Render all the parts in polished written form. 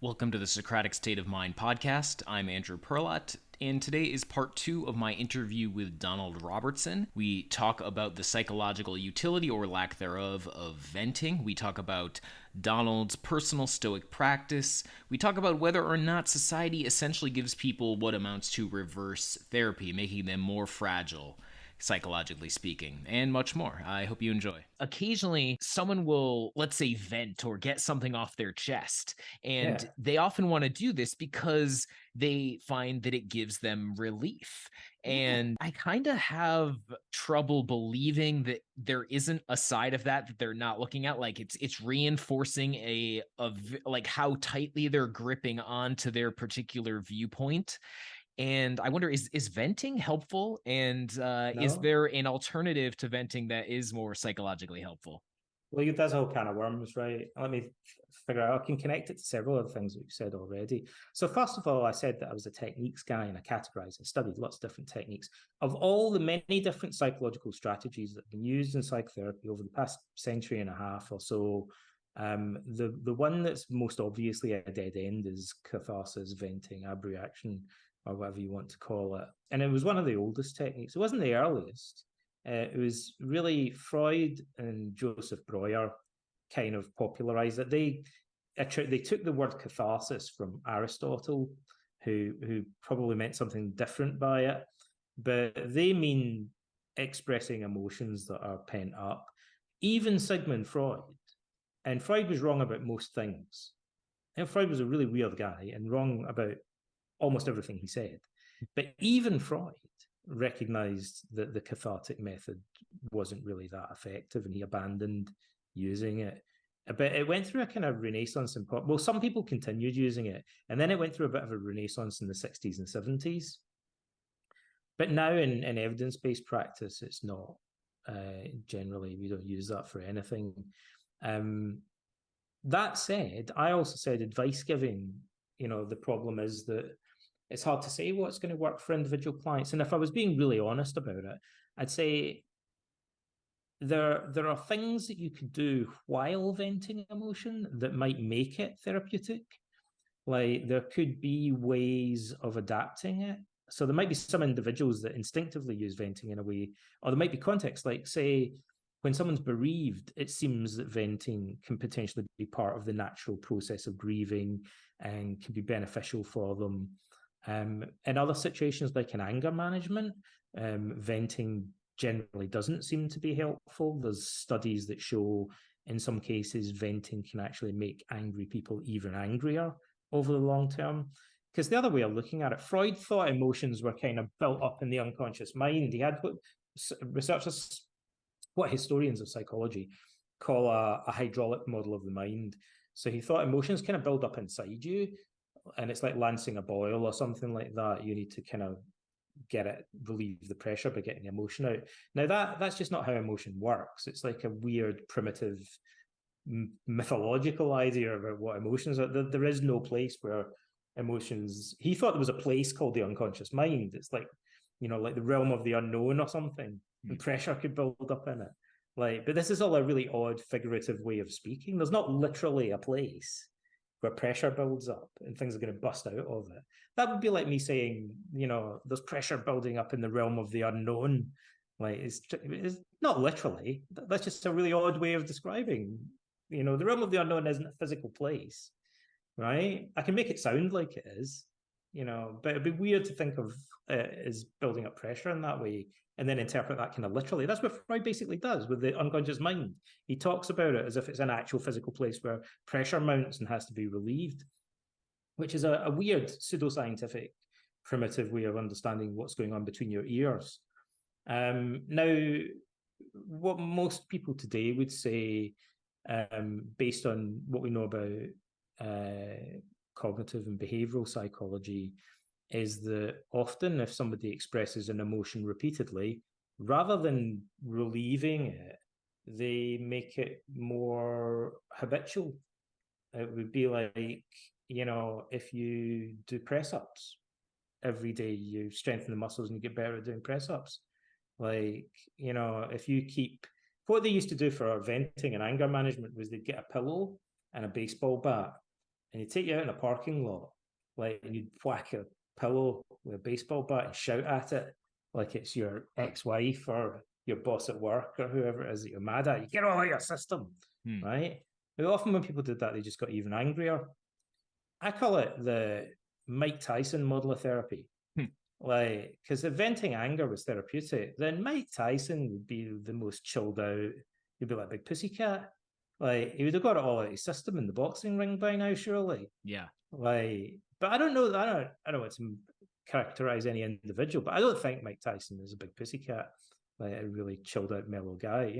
Welcome to the Socratic State of Mind podcast. I'm Andrew Perlott, and today is part 2 of my interview with Donald Robertson. We talk about the psychological utility or lack thereof of venting. We talk about Donald's personal Stoic practice. We talk about whether or not society essentially gives people what amounts to reverse therapy, making them more fragile, psychologically speaking, and much more. I hope you enjoy. Occasionally, someone will, let's say, vent or get something off their chest, and they often want to do this because they find that it gives them relief. And I kind of have trouble believing that there isn't a side of that they're not looking at. Like it's reinforcing like how tightly they're gripping onto their particular viewpoint. And I wonder, is venting helpful? And is No. there an alternative to venting that is more psychologically helpful? Well, that's a whole can of worms, right? Let me figure out. I can connect it to several of the things that you've said already. So, first of all, I said that I was a techniques guy and I categorized and studied lots of different techniques. Of all the many different psychological strategies that have been used in psychotherapy over the past century and a half or so, the one that's most obviously a dead end is catharsis, venting, abreaction, or whatever you want to call it. And it was one of the oldest techniques. It wasn't the earliest. It was really Freud and Joseph Breuer kind of popularized it. They took the word catharsis from Aristotle, who probably meant something different by it, but they mean expressing emotions that are pent up. Even Sigmund Freud, and Freud was wrong about most things. And Freud was a really weird guy and wrong about almost everything he said. But even Freud recognized that the cathartic method wasn't really that effective and he abandoned using it. But it went through a kind of renaissance in well, some people continued using it, and then it went through a bit of a renaissance in the 60s and 70s. But now in evidence-based practice, it's not. Generally, we don't use that for anything. That said, I also said advice giving, the problem is that it's hard to say what's going to work for individual clients. And if I was being really honest about it, I'd say there are things that you could do while venting emotion that might make it therapeutic. Like there could be ways of adapting it. So there might be some individuals that instinctively use venting in a way, or there might be contexts like, say, when someone's bereaved, it seems that venting can potentially be part of the natural process of grieving and can be beneficial for them. In other situations, like in anger management, venting generally doesn't seem to be helpful. There's studies that show in some cases venting can actually make angry people even angrier over the long term. Because the other way of looking at it, Freud thought emotions were kind of built up in the unconscious mind. He had what researchers, what historians of psychology call a hydraulic model of the mind. So he thought emotions kind of build up inside you, and it's like lancing a boil or something like that. You need to kind of relieve the pressure by getting emotion out. Now that's just not how emotion works. It's like a weird primitive mythological idea about what emotions are. There is no place where emotions. He thought there was a place called the unconscious mind. It's like, like the realm of the unknown or something, and pressure could build up in it. But this is all a really odd figurative way of speaking. There's not literally a place where pressure builds up and things are going to bust out of it. That would be like me saying, there's pressure building up in the realm of the unknown. It's not literally. That's just a really odd way of describing. The realm of the unknown isn't a physical place, right? I can make it sound like it is, but it'd be weird to think of it as building up pressure in that way and then interpret that kind of literally. That's what Freud basically does with the unconscious mind. He talks about it as if it's an actual physical place where pressure mounts and has to be relieved, which is a weird pseudoscientific primitive way of understanding what's going on between your ears. Now, what most people today would say, based on what we know about cognitive and behavioral psychology, is that often if somebody expresses an emotion repeatedly, rather than relieving it, they make it more habitual. It would be like, if you do press ups every day, you strengthen the muscles and you get better at doing press ups. If you keep what they used to do for venting and anger management was they'd get a pillow and a baseball bat and he'd take you out in a parking lot, like, and you'd whack a pillow with a baseball bat and shout at it like it's your ex-wife or your boss at work or whoever it is that you're mad at. You get all out of your system, right? But often when people did that, they just got even angrier. I call it the Mike Tyson model of therapy. Like, because if venting anger was therapeutic, then Mike Tyson would be the most chilled out. He'd be like Big Pussycat. Like, he would have got it all out of his system in the boxing ring by now, surely. Yeah. Like, but I don't know. I don't want to characterize any individual, but I don't think Mike Tyson is a Big Pussycat, like a really chilled out, mellow guy.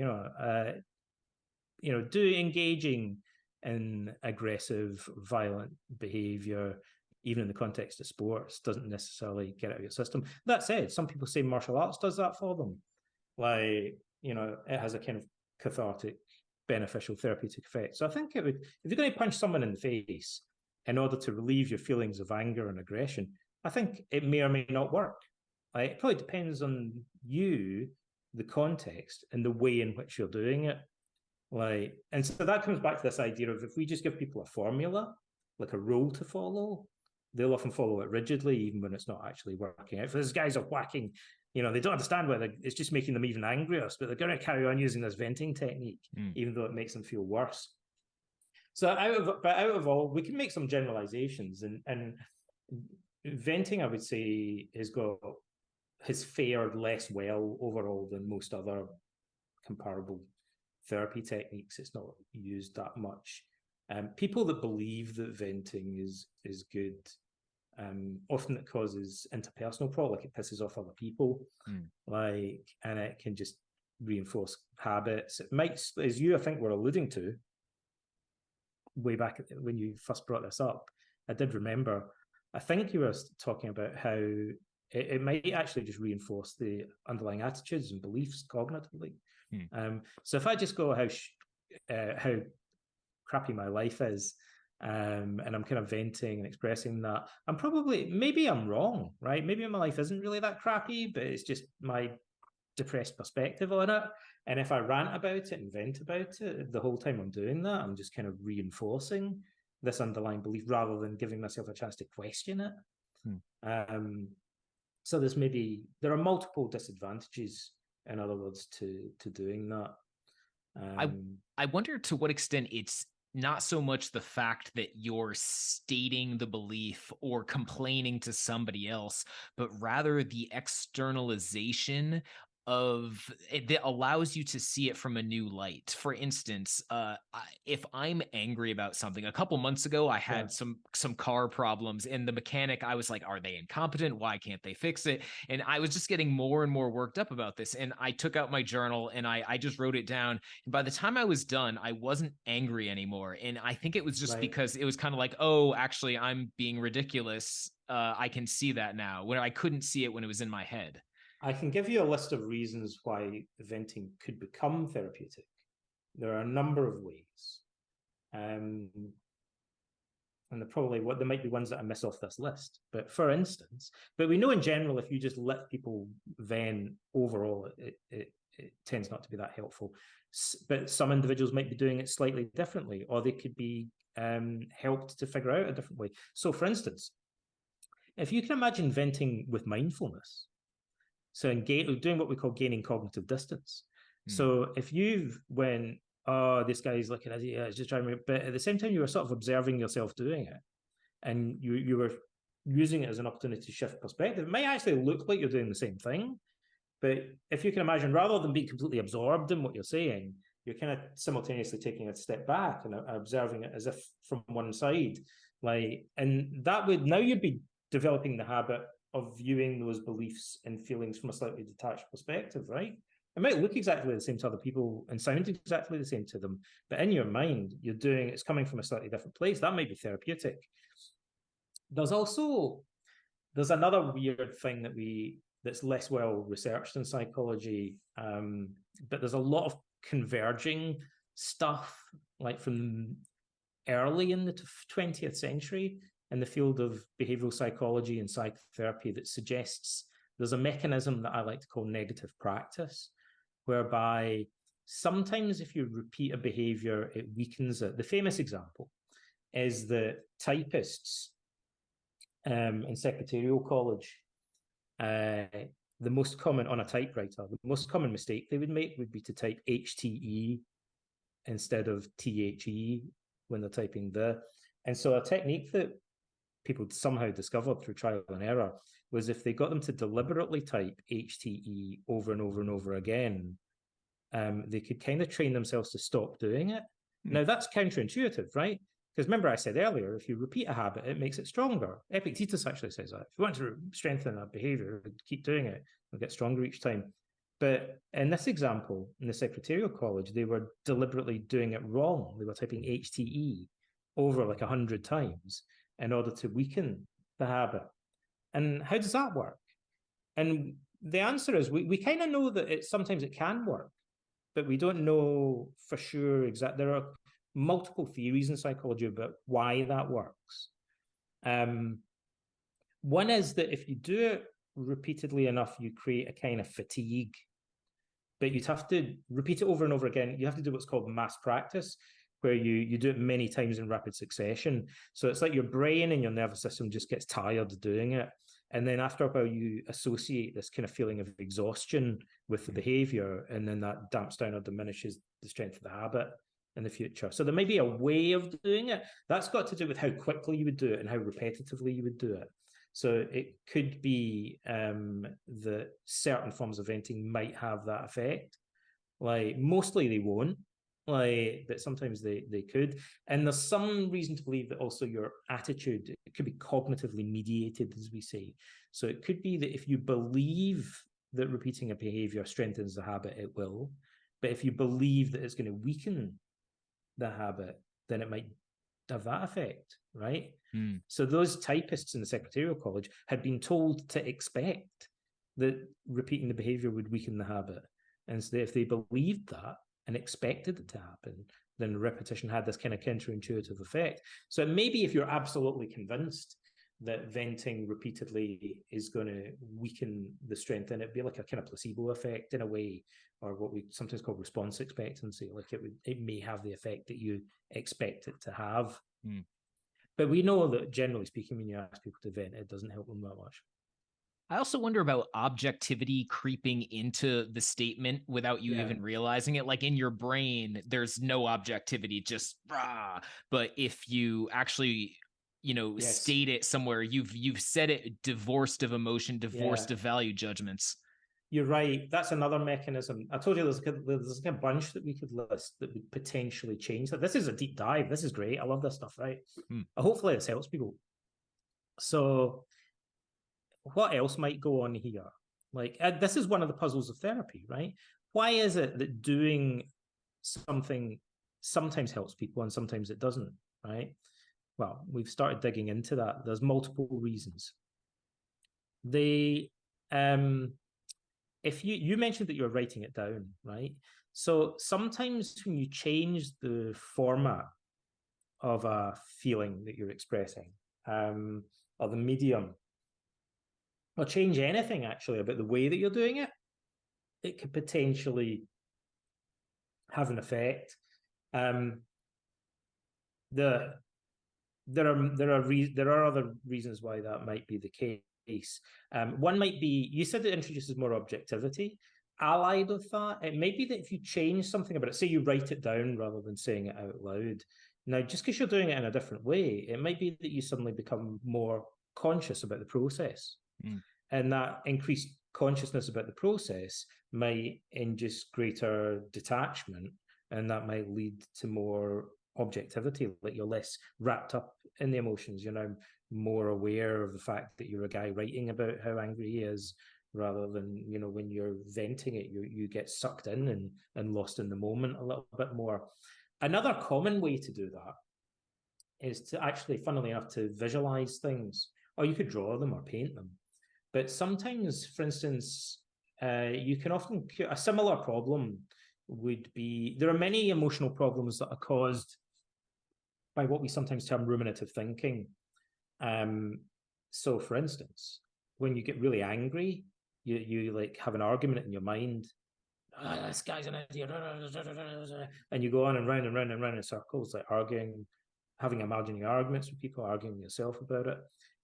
Do engaging in aggressive, violent behavior, even in the context of sports, doesn't necessarily get out of your system. That said, some people say martial arts does that for them. Like, it has a kind of cathartic, beneficial therapeutic effect. So I think it would, if you're going to punch someone in the face in order to relieve your feelings of anger and aggression, I think it may or may not work. Like, it probably depends on you, the context, and the way in which you're doing it. Like, and so that comes back to this idea of, if we just give people a formula, like a rule to follow, they'll often follow it rigidly, even when it's not actually working out. If these guys are whacking, they don't understand whether it's just making them even angrier, but they're going to carry on using this venting technique, even though it makes them feel worse. So out of all, we can make some generalizations, and venting, I would say, has fared less well overall than most other comparable therapy techniques. It's not used that much. People that believe that venting is good, often it causes interpersonal problems, like it pisses off other people, and it can just reinforce habits. It might, as you, I think, were alluding to way back when you first brought this up, I did remember, I think you were talking about how it might actually just reinforce the underlying attitudes and beliefs cognitively. So if I just go how crappy my life is, and I'm kind of venting and expressing that, maybe I'm wrong, right? Maybe my life isn't really that crappy, but it's just my depressed perspective on it. And if I rant about it and vent about it, the whole time I'm doing that, I'm just kind of reinforcing this underlying belief rather than giving myself a chance to question it. So there are multiple disadvantages, in other words, to doing that. I wonder to what extent it's not so much the fact that you're stating the belief or complaining to somebody else, but rather the externalization of it that allows you to see it from a new light. For instance, if I'm angry about something, a couple months ago, I had some car problems, and the mechanic, I was like, are they incompetent? Why can't they fix it? And I was just getting more and more worked up about this. And I took out my journal and I just wrote it down. And by the time I was done, I wasn't angry anymore. And I think it was just because it was kind of like, oh, actually, I'm being ridiculous. I can see that now, when I couldn't see it when it was in my head. I can give you a list of reasons why venting could become therapeutic. There are a number of ways. And there might be ones that I miss off this list. But for instance, we know in general, if you just let people vent overall, it tends not to be that helpful. But some individuals might be doing it slightly differently, or they could be helped to figure out a different way. So for instance, if you can imagine venting with mindfulness, so doing what we call gaining cognitive distance. So if you've went, oh, this guy's looking at it, it's just driving me, but at the same time, you were sort of observing yourself doing it, and you were using it as an opportunity to shift perspective. It might actually look like you're doing the same thing, but if you can imagine, rather than being completely absorbed in what you're saying, you're kind of simultaneously taking a step back and observing it as if from one side. And that would, now you'd be developing the habit of viewing those beliefs and feelings from a slightly detached perspective, right? It might look exactly the same to other people and sound exactly the same to them, but in your mind, it's coming from a slightly different place. That might be therapeutic. There's another weird thing that's less well researched in psychology, but there's a lot of converging stuff, like from early in the 20th century, in the field of behavioral psychology and psychotherapy, that suggests there's a mechanism that I like to call negative practice, whereby sometimes if you repeat a behavior, it weakens it. The famous example is that typists in secretarial college, the most common on a typewriter, the most common mistake they would make would be to type HTE instead of THE when they're typing the. And so a technique that people somehow discovered through trial and error was if they got them to deliberately type HTE over and over and over again, they could kind of train themselves to stop doing it. Now, that's counterintuitive, right? Because remember I said earlier, if you repeat a habit, it makes it stronger. Epictetus actually says that. If you want to strengthen a behavior, keep doing it, it'll get stronger each time. But in this example, in the secretarial college, they were deliberately doing it wrong. They were typing HTE over like 100 times in order to weaken the habit. And how does that work? And the answer is we kind of know that sometimes it can work, but we don't know for sure exactly. There are multiple theories in psychology about why that works. One is that if you do it repeatedly enough, you create a kind of fatigue, but you'd have to repeat it over and over again. You have to do what's called mass practice, where you do it many times in rapid succession. So it's like your brain and your nervous system just gets tired of doing it. And then after a while, you associate this kind of feeling of exhaustion with the behavior, and then that damps down or diminishes the strength of the habit in the future. So there may be a way of doing it. That's got to do with how quickly you would do it and how repetitively you would do it. So it could be that certain forms of venting might have that effect. Like mostly they won't, but sometimes they could. And there's some reason to believe that also your attitude, it could be cognitively mediated, as we say. So it could be that if you believe that repeating a behavior strengthens the habit, it will. But if you believe that it's going to weaken the habit, then it might have that effect, right? So those typists in the secretarial college had been told to expect that repeating the behavior would weaken the habit. And so if they believed that and expected it to happen, then repetition had this kind of counterintuitive effect. So it may be if you're absolutely convinced that venting repeatedly is going to weaken the strength, and it'd be like a kind of placebo effect in a way, or what we sometimes call response expectancy. Like it may have the effect that you expect it to have. But we know that generally speaking, when you ask people to vent, it doesn't help them that much. I also wonder about objectivity creeping into the statement without you even realizing it. Like in your brain, there's no objectivity, just rah. But if you actually, state it somewhere, you've said it divorced of emotion, divorced of value judgments. You're right. That's another mechanism. I told you there's like a bunch that we could list that would potentially change that. This is a deep dive. This is great. I love this stuff, right? Hopefully this helps people. So what else might go on here? Like this is one of the puzzles of therapy, right? Why is it that doing something sometimes helps people and sometimes it doesn't, right? Well, we've started digging into that. There's multiple reasons. If you mentioned that you're writing it down, right? So sometimes when you change the format of a feeling that you're expressing, or the medium, or change anything actually about the way that you're doing it, it could potentially have an effect. There are other reasons why that might be the case. One might be, you said it introduces more objectivity. Allied with that, it may be that if you change something about it, say you write it down rather than saying it out loud. Now, just because you're doing it in a different way, it might be that you suddenly become more conscious about the process. And that increased consciousness about the process might induce greater detachment, and that might lead to more objectivity, like you're less wrapped up in the emotions. You're now more aware of the fact that you're a guy writing about how angry he is, rather than, when you're venting it, you get sucked in and lost in the moment a little bit more. Another common way to do that is to actually, funnily enough, to visualize things, or you could draw them or paint them. But sometimes, for instance, you can often, a similar problem would be, there are many emotional problems that are caused by what we sometimes term ruminative thinking. So for instance, when you get really angry, you like have an argument in your mind. This guy's an idiot. And you go on and round and round and round in circles, like arguing having imaginary arguments with people, arguing with yourself about it.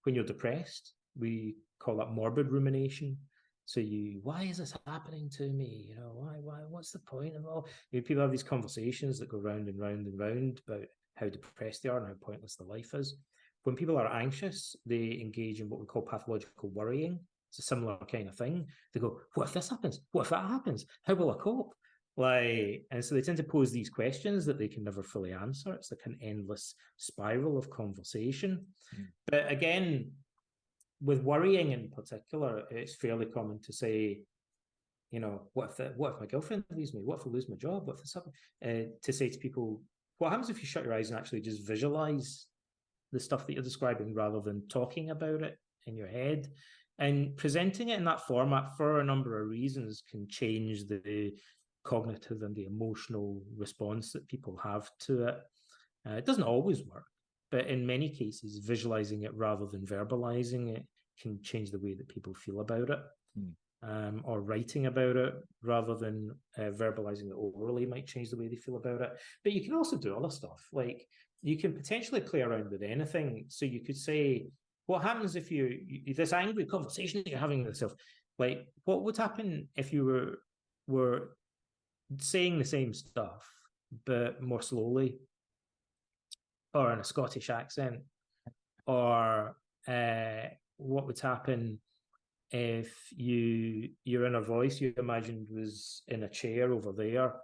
When you're depressed, we call that morbid rumination. So why is this happening to me? Why, what's the point of all? People have these conversations that go round and round and round about how depressed they are and how pointless their life is. When people are anxious, they engage in what we call pathological worrying. It's a similar kind of thing. They go, what if this happens? What if that happens? How will I cope? And so they tend to pose these questions that they can never fully answer. It's like an endless spiral of conversation. But again, with worrying in particular, it's fairly common to say, what if my girlfriend leaves me? What if I lose my job? What if this happens? To say to people, what happens if you shut your eyes and actually just visualize the stuff that you're describing rather than talking about it in your head? And presenting it in that format for a number of reasons can change the cognitive and the emotional response that people have to it. It doesn't always work, but in many cases, visualizing it rather than verbalizing it can change the way that people feel about it. Or writing about it rather than verbalizing it orally might change the way they feel about it. But you can also do other stuff. Like you can potentially play around with anything. So you could say, what happens if you this angry conversation that you're having with yourself, like what would happen if you were saying the same stuff, but more slowly, or in a Scottish accent? Or what would happen if your inner voice you imagined was in a chair over there,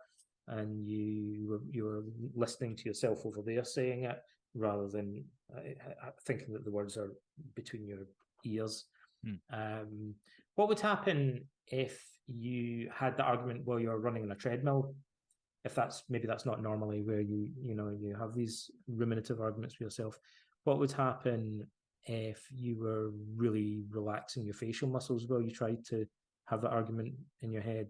and you were listening to yourself over there saying it, rather than thinking that the words are between your ears? What would happen if you had the argument while you're running on a treadmill? If that's not normally where you have these ruminative arguments with yourself. What would happen if you were really relaxing your facial muscles while you tried to have that argument in your head?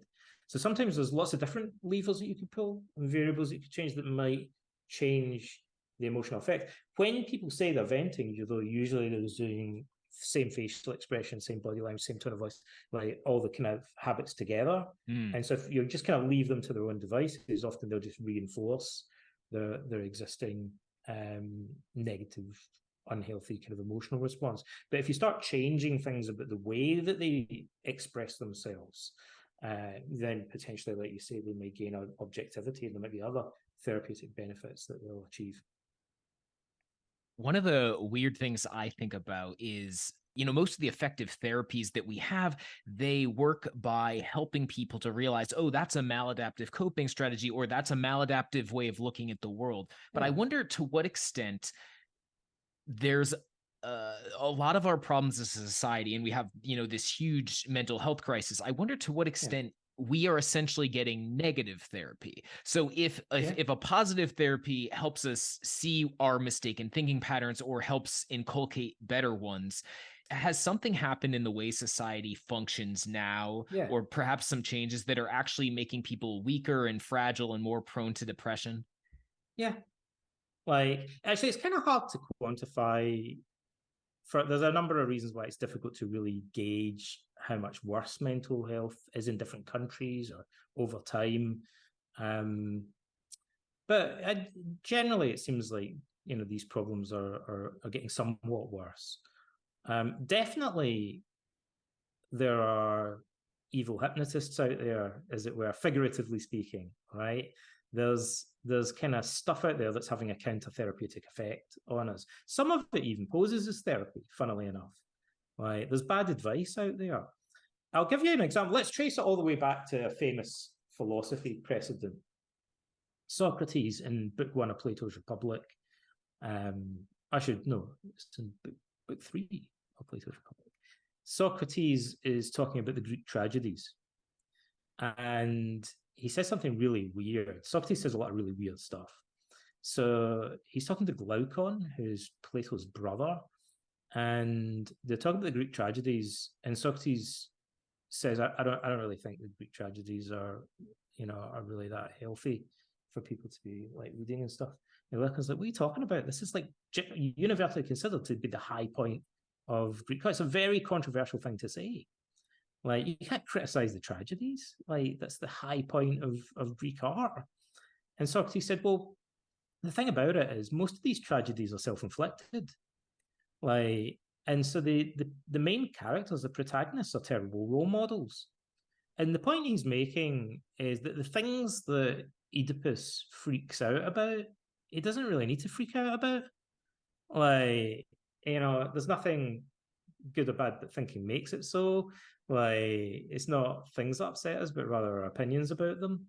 So sometimes there's lots of different levers that you could pull and variables that you could change that might change the emotional effect. When people say they're venting, usually they're doing same facial expression, same body language, same tone of voice, like all the kind of habits together. And so if you just kind of leave them to their own devices, often they'll just reinforce their existing negative, unhealthy kind of emotional response. But if you start changing things about the way that they express themselves, then potentially, like you say, they may gain objectivity, and there might be other therapeutic benefits that they'll achieve. One of the weird things I think about is, most of the effective therapies that we have, they work by helping people to realize, oh, that's a maladaptive coping strategy, or that's a maladaptive way of looking at the world. But I wonder to what extent there's a lot of our problems as a society, and we have, this huge mental health crisis. I wonder to what extent we are essentially getting negative therapy. So if a positive therapy helps us see our mistaken thinking patterns or helps inculcate better ones, has something happened in the way society functions now, or perhaps some changes that are actually making people weaker and fragile and more prone to depression? Yeah. Like, actually, it's kind of hard to quantify. There's a number of reasons why it's difficult to really gauge how much worse mental health is in different countries or over time. But generally, it seems like these problems are getting somewhat worse. Definitely, there are evil hypnotists out there, as it were, figuratively speaking, right? There's kind of stuff out there that's having a counter-therapeutic effect on us. Some of it even poses as therapy, funnily enough. Right? There's bad advice out there. I'll give you an example. Let's trace it all the way back to a famous philosophy precedent. Socrates in Book 1 of Plato's Republic. It's in book 3 of Plato's Republic. Socrates is talking about the Greek tragedies. And he says something really weird. Socrates says a lot of really weird stuff. So he's talking to Glaucon, who's Plato's brother, and they're talking about the Greek tragedies. And Socrates says, "I don't really think the Greek tragedies are really that healthy for people to be like reading and stuff." And Glaucon's like, "What are you talking about? This is like universally considered to be the high point of Greek." It's a very controversial thing to say. Like, you can't criticize the tragedies. Like, that's the high point of Greek art. And Socrates said, well, the thing about it is most of these tragedies are self-inflicted. Like, and so the main characters, the protagonists, are terrible role models. And the point he's making is that the things that Oedipus freaks out about, he doesn't really need to freak out about. Like, there's nothing good or bad that thinking makes it so. Like, it's not things that upset us, but rather our opinions about them.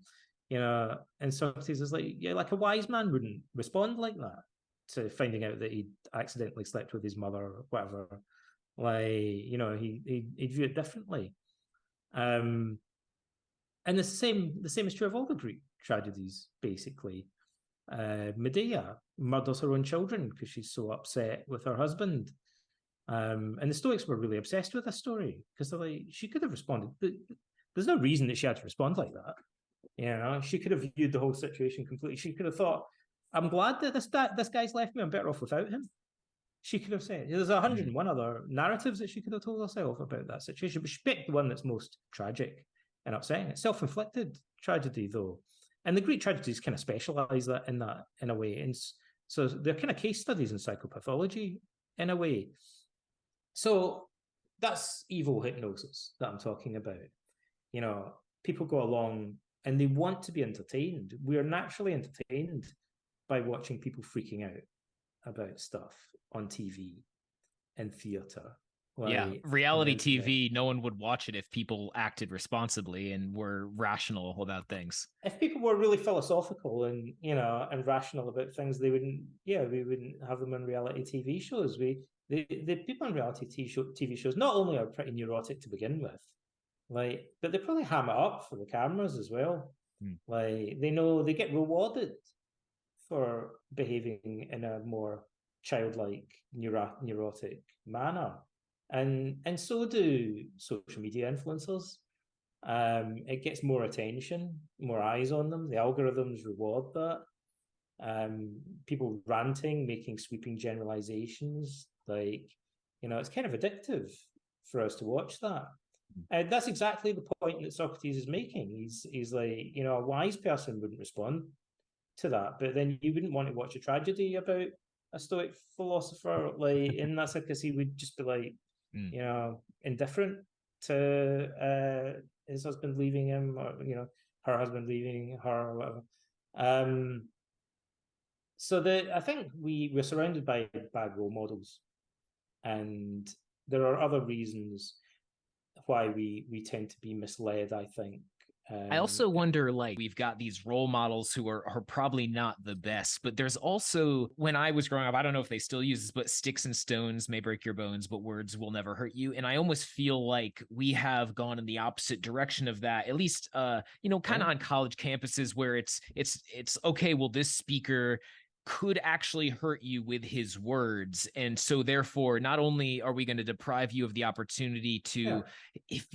And Socrates is like, yeah, like a wise man wouldn't respond like that to finding out that he'd accidentally slept with his mother or whatever. Like, he'd view it differently. And the same is true of all the Greek tragedies, basically. Medea murders her own children because she's so upset with her husband. And the Stoics were really obsessed with this story because they're like, she could have responded, but there's no reason that she had to respond like that. She could have viewed the whole situation completely. She could have thought, I'm glad that this guy's left me. I'm better off without him. She could have said, there's 101 other narratives that she could have told herself about that situation, but she picked the one that's most tragic and upsetting. It's self-inflicted tragedy, though. And the Greek tragedies kind of specialize in a way. And so they're kind of case studies in psychopathology in a way. So that's evil hypnosis that I'm talking about. People go along and they want to be entertained. We are naturally entertained by watching people freaking out about stuff on TV and theater. Reality TV, no one would watch it if people acted responsibly and were rational about things. If people were really philosophical and rational about things, we wouldn't have them on reality TV shows. The people on reality TV shows not only are pretty neurotic to begin with, but they probably ham it up for the cameras as well. Like, they know they get rewarded for behaving in a more childlike, neurotic manner. And so do social media influencers. It gets more attention, more eyes on them. The algorithms reward that. People ranting, making sweeping generalizations, it's kind of addictive for us to watch that. And that's exactly the point that Socrates is making. He's like, a wise person wouldn't respond to that, but then you wouldn't want to watch a tragedy about a Stoic philosopher, and that's because he would just be like, indifferent to his husband leaving him, or her husband leaving her, or whatever. So I think we're surrounded by bad role models, and there are other reasons why we tend to be misled, I think. I also wonder, we've got these role models who are probably not the best, but there's also, when I was growing up, I don't know if they still use this, but sticks and stones may break your bones, but words will never hurt you. And I almost feel like we have gone in the opposite direction of that, at least, kind of on college campuses where it's okay, well, this speaker could actually hurt you with his words. And so therefore, not only are we going to deprive you of the opportunity to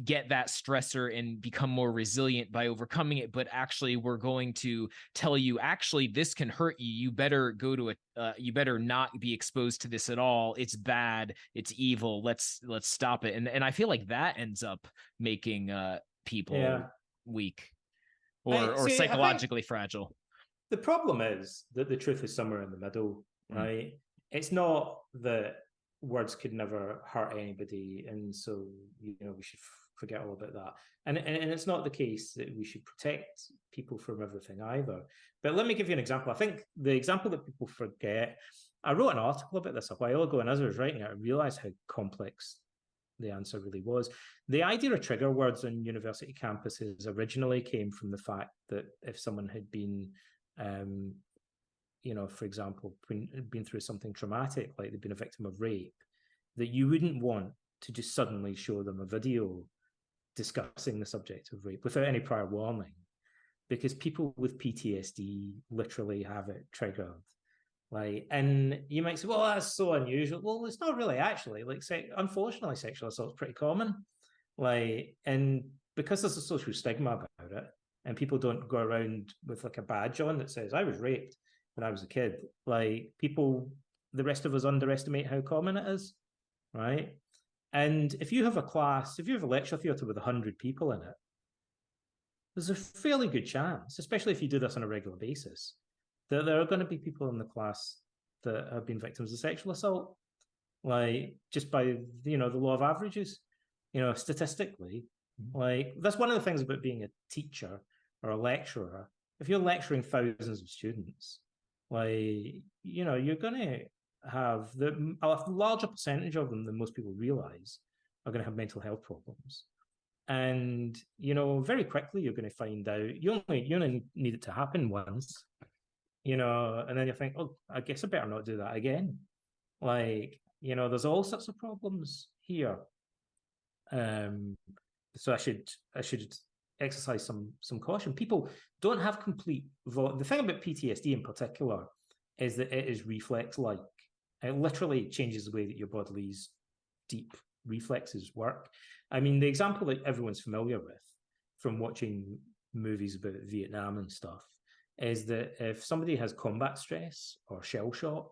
get that stressor and become more resilient by overcoming it, but actually we're going to tell you, actually, this can hurt you. You better go to you better not be exposed to this at all. It's bad. It's evil. Let's stop it. And I feel like that ends up making people weak or psychologically fragile. The problem is that the truth is somewhere in the middle, right? It's not that words could never hurt anybody, and so we should forget all about that. And it's not the case that we should protect people from everything either. But let me give you an example. I think the example that people forget, I wrote an article about this a while ago, and as I was writing it, I realized how complex the answer really was. The idea of trigger words on university campuses originally came from the fact that if someone had been for example, been through something traumatic, like they've been a victim of rape, that you wouldn't want to just suddenly show them a video discussing the subject of rape without any prior warning, because people with PTSD literally have it triggered. And you might say, well, that's so unusual. Well, it's not really, actually. Unfortunately, sexual assault is pretty common. And because there's a social stigma about it, and people don't go around with a badge on that says, I was raped when I was a kid. The rest of us underestimate how common it is, right? And if you have a lecture theatre with 100 people in it, there's a fairly good chance, especially if you do this on a regular basis, There are going to be people in the class that have been victims of sexual assault, like just by the law of averages, statistically. Like that's one of the things about being a teacher or a lecturer. If you're lecturing thousands of students, like you're going to have a larger percentage of them than most people realize are going to have mental health problems. And very quickly you're going to find out you only need it to happen once, and then you think, oh, I guess I better not do that again. Like, there's all sorts of problems here. So I should exercise some caution. People don't have complete the thing about PTSD in particular is that it is reflex-like. It literally changes the way that your body's deep reflexes work. I mean, the example that everyone's familiar with from watching movies about Vietnam and stuff is that if somebody has combat stress or shell shock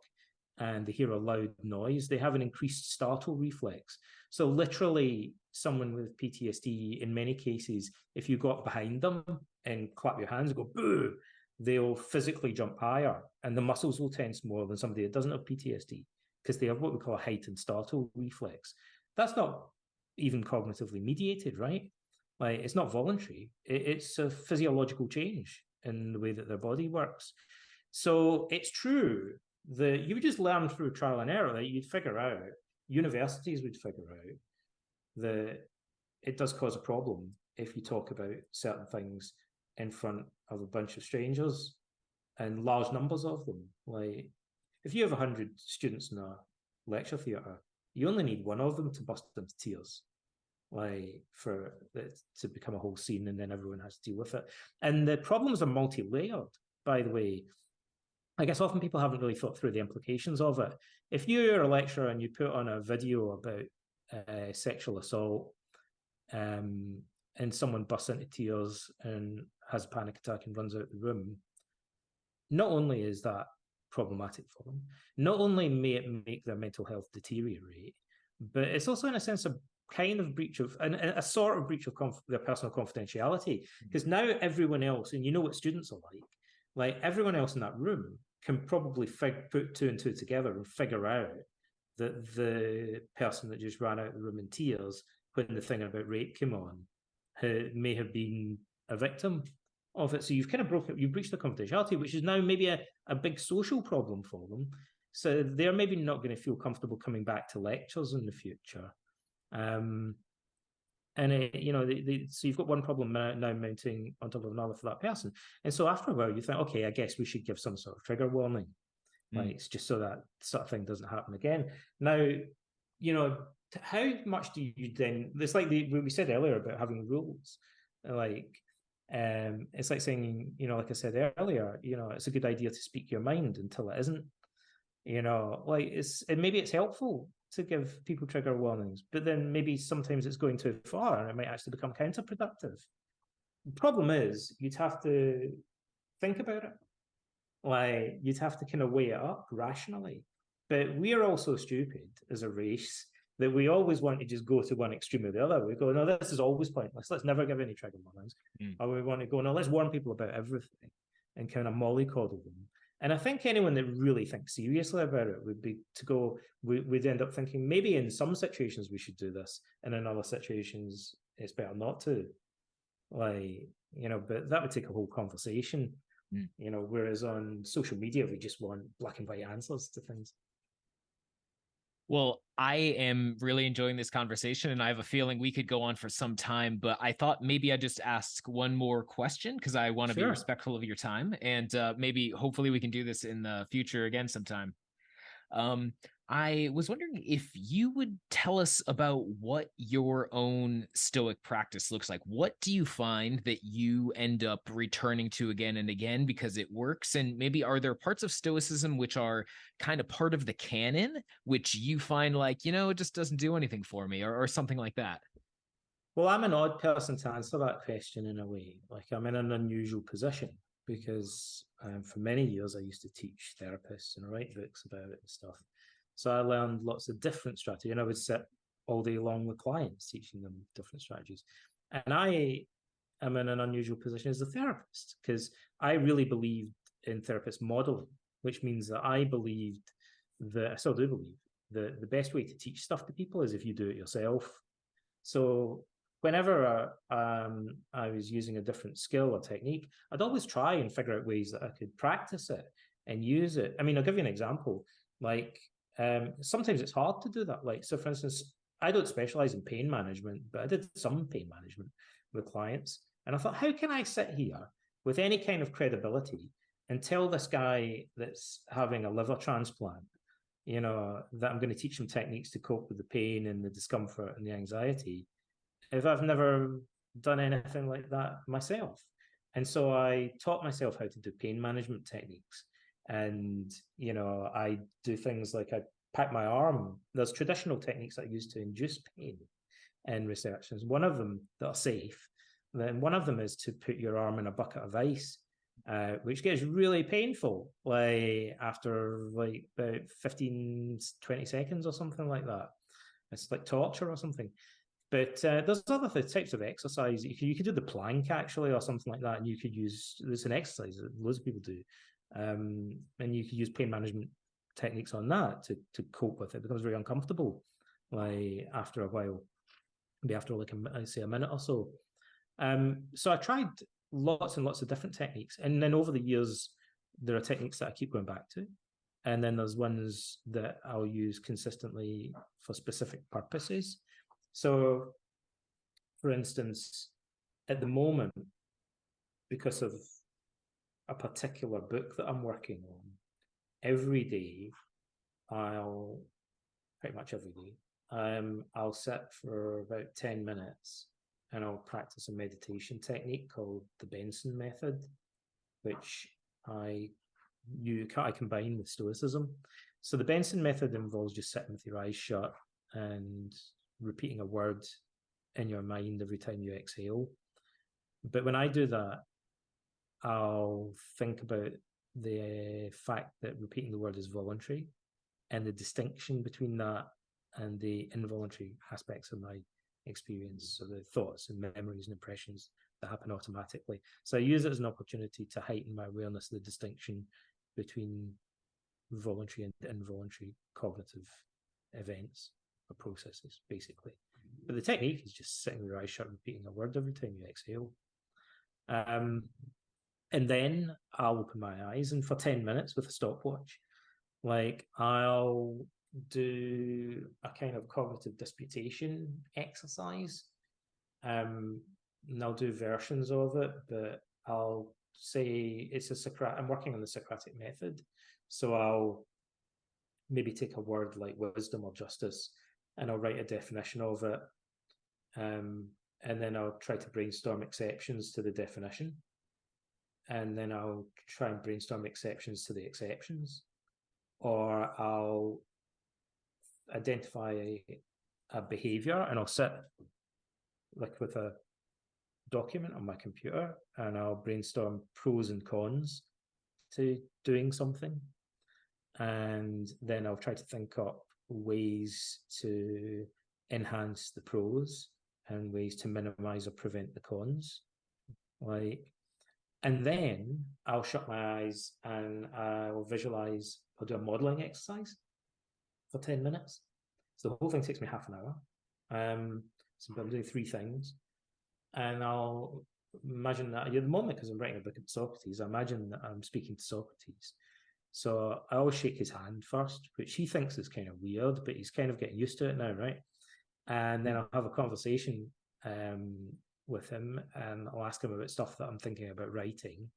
and they hear a loud noise, they have an increased startle reflex. So literally, someone with PTSD, in many cases, if you got behind them and clap your hands and go, boo, they'll physically jump higher and the muscles will tense more than somebody that doesn't have PTSD because they have what we call a heightened startle reflex. That's not even cognitively mediated, right? Like, it's not voluntary. It's a physiological change in the way that their body works. So it's true that you would just learn through trial and error that you'd figure out, universities would figure out that it does cause a problem if you talk about certain things in front of a bunch of strangers and large numbers of them. Like, if you have 100 students in a lecture theatre, you only need one of them to bust into tears, like, for it to become a whole scene, and then everyone has to deal with it. And the problems are multi-layered, by the way. I guess often people haven't really thought through the implications of it. If you're a lecturer and you put on a video about sexual assault, and someone busts into tears and has a panic attack and runs out of the room, not only is that problematic for them, not only may it make their mental health deteriorate, but it's also, in a sense, a kind of breach of, a sort of breach of their personal confidentiality, because now everyone else, and what students are like everyone else in that room can probably put two and two together and figure out that the person that just ran out of the room in tears when the thing about rape came on may have been a victim of it. So you've kind of you've breached the confidentiality, which is now maybe a big social problem for them. So they're maybe not going to feel comfortable coming back to lectures in the future. So you've got one problem now mounting on top of another for that person. And so after a while, you think, okay, I guess we should give some sort of trigger warning, like, it's just so that sort of thing doesn't happen again. Now, how much do you then? It's like we said earlier about having rules. Like, it's like saying, like I said earlier, it's a good idea to speak your mind until it isn't. Like, maybe it's helpful to give people trigger warnings, but then maybe sometimes it's going too far and it might actually become counterproductive. The problem is you'd have to think about it. Like, you'd have to kind of weigh it up rationally. But we're all so stupid as a race that we always want to just go to one extreme or the other. We go, no, this is always pointless. Let's never give any trigger warnings. Or we want to go, no, let's warn people about everything and kind of mollycoddle them. And I think anyone that really thinks seriously about it would be to go, we'd end up thinking maybe in some situations we should do this, and in other situations it's better not to. Like, but that would take a whole conversation, whereas on social media, we just want black and white answers to things. Well, I am really enjoying this conversation, and I have a feeling we could go on for some time, but I thought maybe I'd just ask one more question because I want to be respectful of your time, and maybe hopefully we can do this in the future again sometime. I was wondering if you would tell us about what your own Stoic practice looks like. What do you find that you end up returning to again and again because it works? And maybe are there parts of Stoicism which are kind of part of the canon, which you find like, it just doesn't do anything for me, or something like that? Well, I'm an odd person to answer that question in a way. Like, I'm in an unusual position because for many years I used to teach therapists and write books about it and stuff. So I learned lots of different strategies, and I would sit all day long with clients teaching them different strategies. And I am in an unusual position as a therapist because I really believed in therapist modeling, which means that I believed that, I still do believe, that the best way to teach stuff to people is if you do it yourself. So whenever I was using a different skill or technique, I'd always try and figure out ways that I could practice it and use it. I mean, I'll give you an example. Like, sometimes it's hard to do that. Like, so for instance, I don't specialize in pain management, but I did some pain management with clients. And I thought, how can I sit here with any kind of credibility and tell this guy that's having a liver transplant, you know, that I'm going to teach him techniques to cope with the pain and the discomfort and the anxiety, if I've never done anything like that myself? And so I taught myself how to do pain management techniques. And, you know, I do things like I pack my arm. There's traditional techniques I use to induce pain in research. There's one of them that are safe. Then one of them is to put your arm in a bucket of ice, which gets really painful, like after like about 15, 20 seconds or something like that. It's like torture or something. But there's other types of exercise. You could do the plank actually or something like that, and you could use, there's an exercise that loads of people do. And you could use pain management techniques on that to cope with it. It becomes very uncomfortable, like after a while, maybe after like I say a minute or so. So I tried lots and lots of different techniques, and then over the years, there are techniques that I keep going back to, and then there's ones that I'll use consistently for specific purposes. So, for instance, at the moment, because of a particular book that I'm working on, every day, pretty much every day, I'll sit for about 10 minutes and I'll practice a meditation technique called the Benson method, which I combine with Stoicism. So the Benson method involves just sitting with your eyes shut and repeating a word in your mind every time you exhale. But when I do that, I'll think about the fact that repeating the word is voluntary and the distinction between that and the involuntary aspects of my experience, so the thoughts and memories and impressions that happen automatically. So I use it as an opportunity to heighten my awareness of the distinction between voluntary and involuntary cognitive events or processes, basically. But the technique is just sitting with your eyes shut, repeating a word every time you exhale. And then I'll open my eyes, and for 10 minutes with a stopwatch, like I'll do a kind of cognitive disputation exercise. And I'll do versions of it, but I'll say I'm working on the Socratic method. So I'll maybe take a word like wisdom or justice, and I'll write a definition of it. And then I'll try to brainstorm exceptions to the definition. And then I'll try and brainstorm exceptions to the exceptions. Or I'll identify a behavior and I'll sit like with a document on my computer and I'll brainstorm pros and cons to doing something. And then I'll try to think up ways to enhance the pros and ways to minimize or prevent the cons. And then I'll shut my eyes and I'll visualize, I'll do a modeling exercise for 10 minutes. So the whole thing takes me half an hour. So I'm doing 3 things. And I'll imagine that at the moment, because I'm writing a book about Socrates, I imagine that I'm speaking to Socrates. So I always shake his hand first, which he thinks is kind of weird, but he's kind of getting used to it now, right? And then I'll have a conversation with him and I'll ask him about stuff that I'm thinking about writing.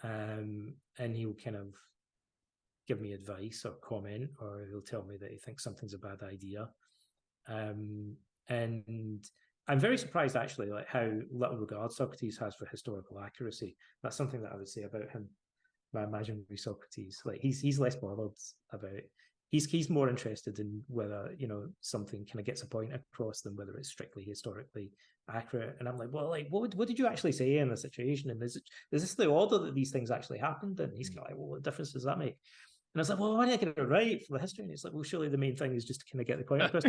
And he'll kind of give me advice or comment, or he'll tell me that he thinks something's a bad idea. And I'm very surprised actually, like how little regard Socrates has for historical accuracy. That's something that I would say about him. My imaginary Socrates, like he's less bothered about it. He's more interested in whether, you know, something kind of gets a point across than whether it's strictly historically accurate. And I'm like, well, like what did you actually say in the situation? And is this the order that these things actually happened? And he's kind of like, well, what difference does that make? And I was like, well, why do I get it right for the history? And it's like, well, surely the main thing is just to kind of get the point across.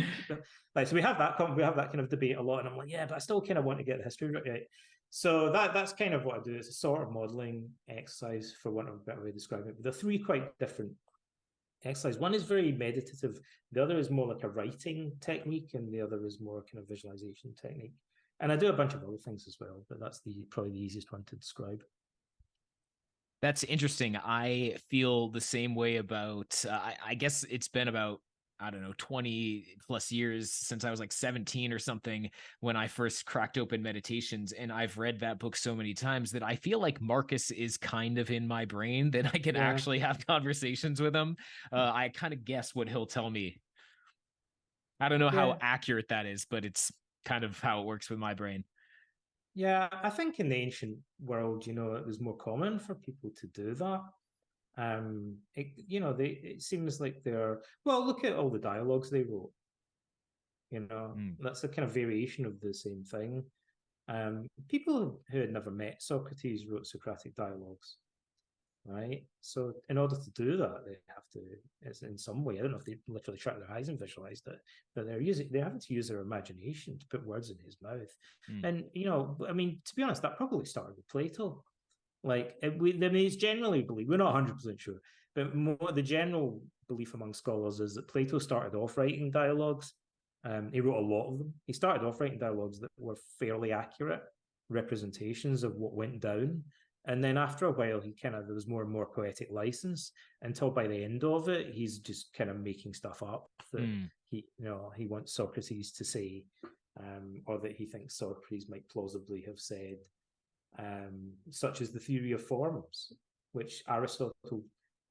Like, so we have that kind of debate a lot. And I'm like, yeah, but I still kind of want to get the history right. So that's kind of what I do. It's a sort of modeling exercise, for want of a better way of describing it. But they're three quite different exercises. One is very meditative. The other is more like a writing technique, and the other is more kind of visualization technique. And I do a bunch of other things as well, but that's probably the easiest one to describe. That's interesting. I feel the same way about, I guess it's been about, I don't know, 20 plus years since I was like 17 or something when I first cracked open Meditations. And I've read that book so many times that I feel like Marcus is kind of in my brain, that I can actually have conversations with him. I kind of guess what he'll tell me. I don't know how accurate that is, but it's kind of how it works with my brain. Yeah, I think in the ancient world, it was more common for people to do that. It seems like look at all the dialogues they wrote. That's a kind of variation of the same thing. People who had never met Socrates wrote Socratic dialogues, right? So in order to do that, they have to, it's in some way, I don't know if they literally shut their eyes and visualized it, but they're having to use their imagination to put words in his mouth. And, to be honest, that probably started with Plato. It's generally believed, we're not 100% sure, but the general belief among scholars is that Plato started off writing dialogues. He wrote a lot of them. He started off writing dialogues that were fairly accurate representations of what went down. And then after a while, there was more and more poetic license, until by the end of it, he's just kind of making stuff up that he wants Socrates to say, or that he thinks Socrates might plausibly have said, such as the theory of forms, which Aristotle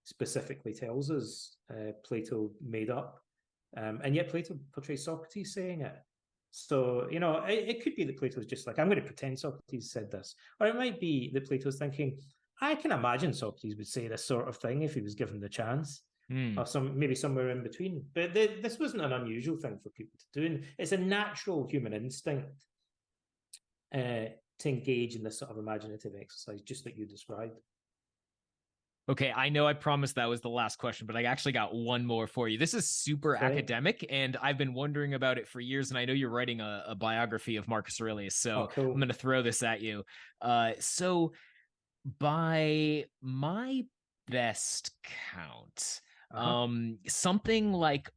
specifically tells us Plato made up. And yet Plato portrays Socrates saying it. So, it could be that Plato's just like, I'm going to pretend Socrates said this. Or it might be that Plato's thinking, I can imagine Socrates would say this sort of thing if he was given the chance. Or maybe somewhere in between. But this wasn't an unusual thing for people to do. And it's a natural human instinct to engage in this sort of imaginative exercise, just like you described. Okay, I know I promised that was the last question, but I actually got one more for you. This is super academic, and I've been wondering about it for years, and I know you're writing a biography of Marcus Aurelius, so cool. I'm going to throw this at you. So by my best count, something like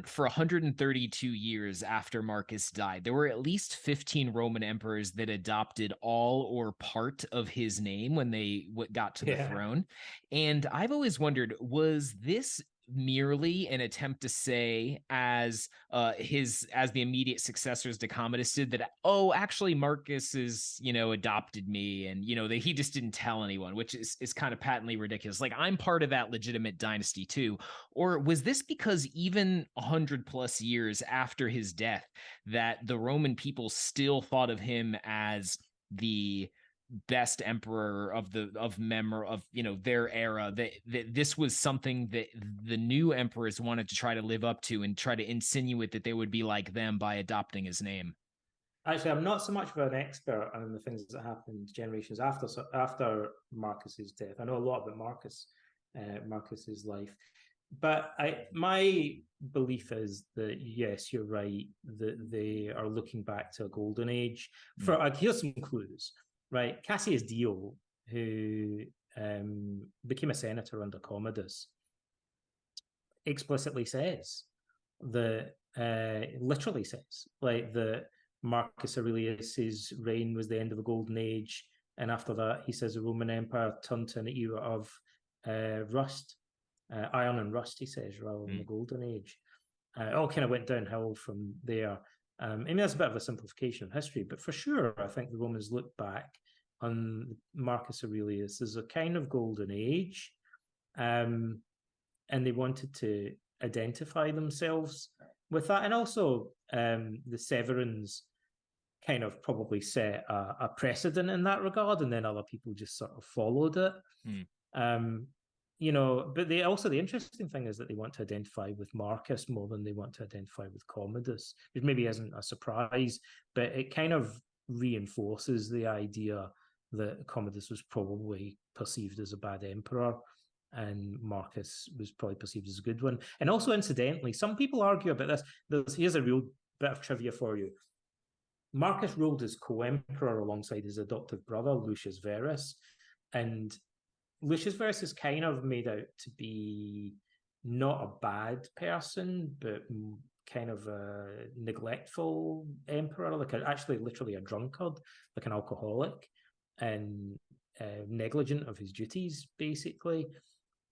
for 132 years after Marcus died, there were at least 15 Roman emperors that adopted all or part of his name when they got to the throne. And I've always wondered, was this merely an attempt to say, as the immediate successors to Commodus did, that actually Marcus is adopted me, and that he just didn't tell anyone, which is kind of patently ridiculous. Like, I'm part of that legitimate dynasty too. Or was this because even 100 plus years after his death, that the Roman people still thought of him as the best emperor of their era, that this was something that the new emperors wanted to try to live up to and try to insinuate that they would be like them by adopting his name? Actually, I'm not so much of an expert on the things that happened generations after Marcus's death. I know a lot about Marcus's life, but my belief is that, yes, you're right, that they are looking back to a golden age. Here's some clues. Right, Cassius Dio, who became a senator under Commodus, explicitly says that, literally says, like, that Marcus Aurelius's reign was the end of a golden age, and after that, he says the Roman Empire turned to an era of rust, iron and rust, he says, rather than the golden age. It all kind of went downhill from there. That's a bit of a simplification of history, but for sure, I think the Romans look back on Marcus Aurelius as a kind of golden age, and they wanted to identify themselves with that. And also, the Severans kind of probably set a precedent in that regard, and then other people just sort of followed it. But the interesting thing is that they want to identify with Marcus more than they want to identify with Commodus, which maybe isn't a surprise, but it kind of reinforces the idea that Commodus was probably perceived as a bad emperor and Marcus was probably perceived as a good one. And also, incidentally, some people argue about this. Here's a real bit of trivia for you. Marcus ruled as co-emperor alongside his adoptive brother, Lucius Verus. And Lucius Verus is kind of made out to be not a bad person, but kind of a neglectful emperor, like actually literally a drunkard, like an alcoholic, and negligent of his duties, basically.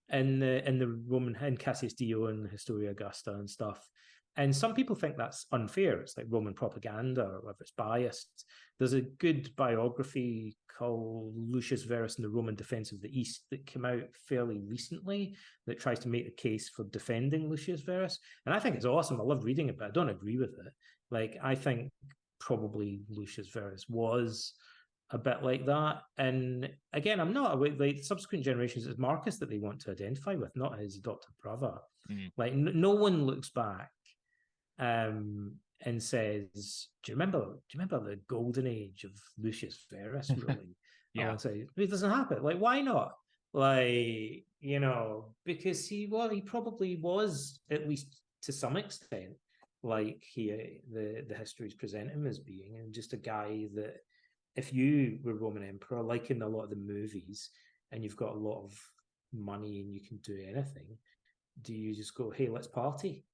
In the Roman, in Cassius Dio and Historia Augusta and stuff. And some people think that's unfair. It's like Roman propaganda or whether it's biased. There's a good biography called Lucius Verus and the Roman Defense of the East that came out fairly recently that tries to make the case for defending Lucius Verus. And I think it's awesome. I love reading it, but I don't agree with it. Like, I think probably Lucius Verus was a bit like that. And again, I'm not aware, like subsequent generations, it's Marcus that they want to identify with, not his adopted brother. Like no one looks back and says, do you remember the golden age of Lucius Verus ruling? Yeah. I want to say it doesn't happen. Like, why not? Like, because he probably was, at least to some extent, like the histories present him as being, and just a guy that, if you were Roman emperor, like in a lot of the movies, and you've got a lot of money and you can do anything, do you just go, hey, let's party?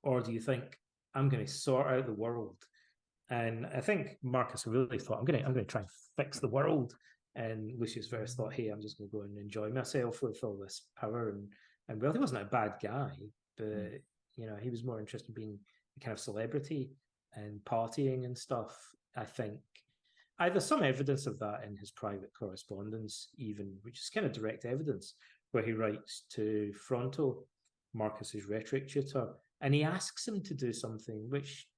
Or do you think, I'm going to sort out the world? And I think Marcus really thought, I'm going to try and fix the world. And Lucius Verus thought, hey, I'm just going to go and enjoy myself with all this power. And well, he wasn't a bad guy, but he was more interested in being a kind of celebrity and partying and stuff. I think there's some evidence of that in his private correspondence, even, which is kind of direct evidence, where he writes to Fronto, Marcus's rhetoric tutor, and he asks him to do something which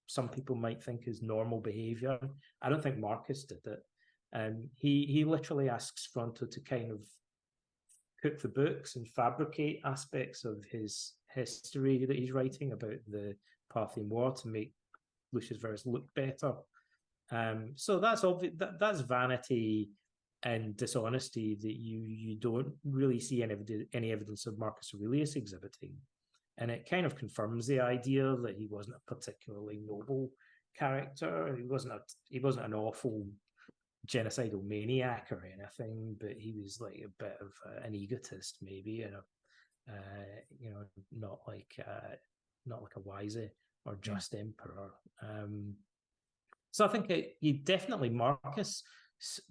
some people might think is normal behavior. I don't think Marcus did it. He literally asks Fronto to kind of cook the books and fabricate aspects of his history that he's writing about the Parthian War to make Lucius Verus look better. So that's obvious. That's vanity and dishonesty that you don't really see any evidence of Marcus Aurelius exhibiting, and it kind of confirms the idea that he wasn't a particularly noble character. He wasn't an awful genocidal maniac or anything, but he was like a bit of an egotist, maybe, and not like a wise or just emperor. So I think definitely Marcus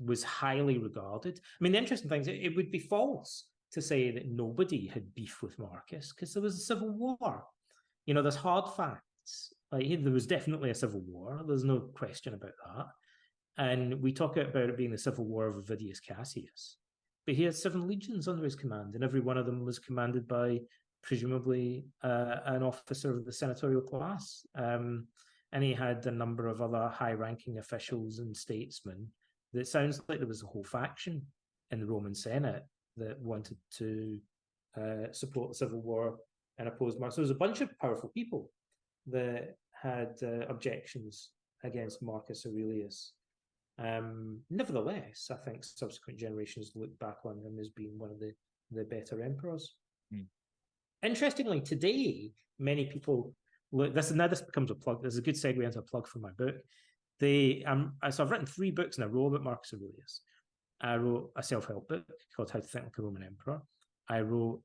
was highly regarded. I mean, the interesting thing is it would be false to say that nobody had beef with Marcus, because there was a civil war. There's hard facts. Like, there was definitely a civil war. There's no question about that. And we talk about it being the civil war of Avidius Cassius. But he had 7 legions under his command, and every one of them was commanded by, presumably, an officer of the senatorial class. And he had a number of other high-ranking officials and statesmen. That sounds like there was a whole faction in the Roman Senate that wanted to support the civil war and oppose Marcus. So there was a bunch of powerful people that had objections against Marcus Aurelius. Nevertheless, I think subsequent generations look back on him as being one of the better emperors. Interestingly, today, many people look, this becomes a plug. There's a good segue into a plug for my book. So I've written 3 books in a row about Marcus Aurelius. I wrote a self-help book called How to Think Like a Roman Emperor. I wrote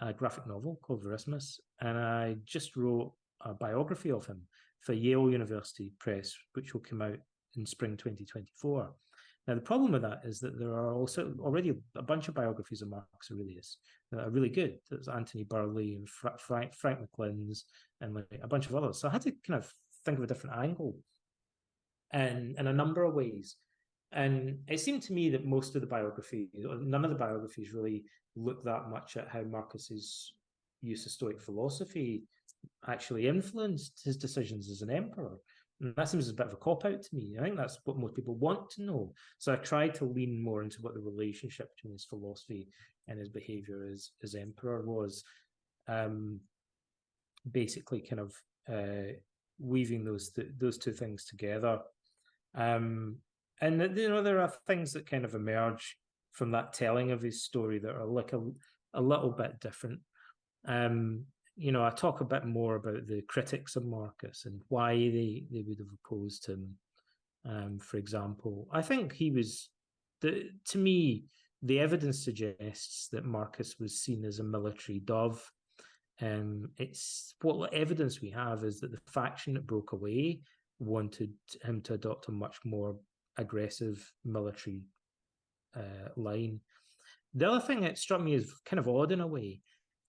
a graphic novel called Verismus, and I just wrote a biography of him for Yale University Press, which will come out in spring 2024. Now, the problem with that is that there are also already a bunch of biographies of Marcus Aurelius that are really good. There's Anthony Burley and Frank McLinn's and like a bunch of others. So I had to kind of think of a different angle and in a number of ways. And it seemed to me that most of the biographies, none of the biographies really look that much at how Marcus's use of Stoic philosophy actually influenced his decisions as an emperor. And that seems a bit of a cop-out to me. I think that's what most people want to know. So I tried to lean more into what the relationship between his philosophy and his behavior as emperor was. Basically kind of weaving those 2 things together. And there are things that kind of emerge from that telling of his story that are like a little bit different. I talk a bit more about the critics of Marcus and why they would have opposed him. For example, I think he was, to me, the evidence suggests that Marcus was seen as a military dove. It's what evidence we have is that the faction that broke away wanted him to adopt a much more aggressive military line. The other thing that struck me as kind of odd in a way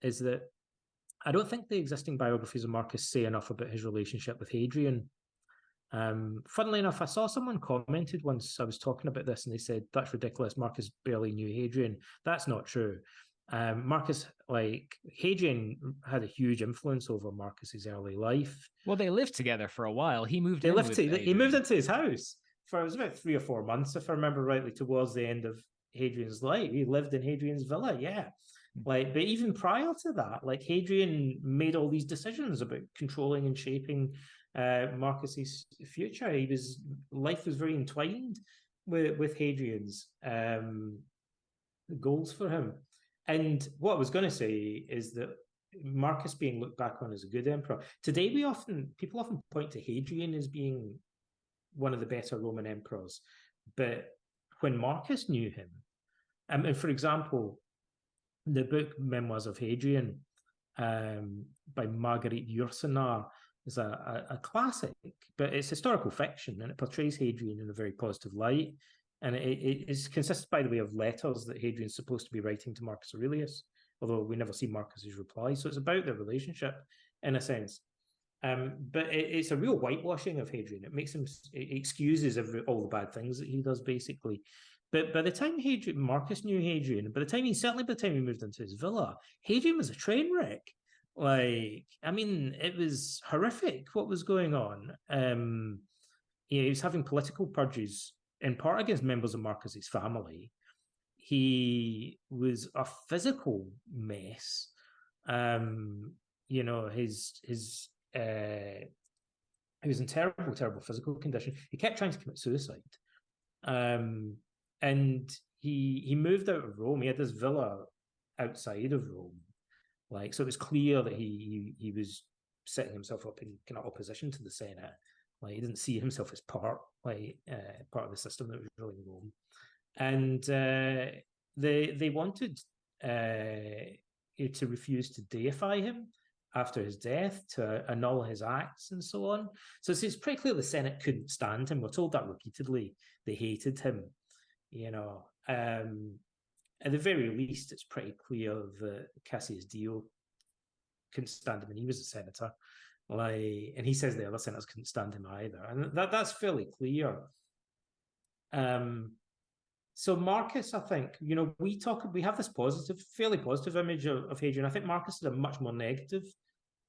is that I don't think the existing biographies of Marcus say enough about his relationship with Hadrian. Funnily enough, I saw someone commented once I was talking about this and they said, that's ridiculous, Marcus barely knew Hadrian. That's not true. Hadrian had a huge influence over Marcus's early life. Well, they lived together for a while. He moved he moved into his house for, it was about 3 or 4 months, if I remember rightly, towards the end of Hadrian's life. He lived in Hadrian's villa, yeah. But even prior to that, Hadrian made all these decisions about controlling and shaping Marcus's future. Life was very entwined with Hadrian's goals for him. And what I was going to say is that Marcus being looked back on as a good emperor. Today, people often point to Hadrian as being one of the better Roman emperors. But when Marcus knew him, and for example, the book Memoirs of Hadrian by Marguerite Yourcenar is a classic, but it's historical fiction and it portrays Hadrian in a very positive light. And it consists, by the way, of letters that Hadrian's supposed to be writing to Marcus Aurelius, although we never see Marcus's reply. So it's about their relationship in a sense. But it's a real whitewashing of Hadrian. It excuses all the bad things that he does, basically. But by the time Marcus knew Hadrian, by the time he moved into his villa, Hadrian was a train wreck. It was horrific what was going on. He was having political purges, in part against members of Marcus's family. He was a physical mess. He was in terrible, terrible physical condition. He kept trying to commit suicide. And he moved out of Rome. He had this villa outside of Rome. So it was clear that he was setting himself up in kind of opposition to the Senate. He didn't see himself as part of the system that was ruling Rome. And they wanted to refuse to deify him after his death, to annul his acts and so on. So it's pretty clear the Senate couldn't stand him. We're told that repeatedly. They hated him. At the very least, it's pretty clear that Cassius Dio couldn't stand him, and he was a senator. And he says the other senators couldn't stand him either, and that's fairly clear. So Marcus, I think, we have this fairly positive image of Hadrian. I think Marcus had a much more negative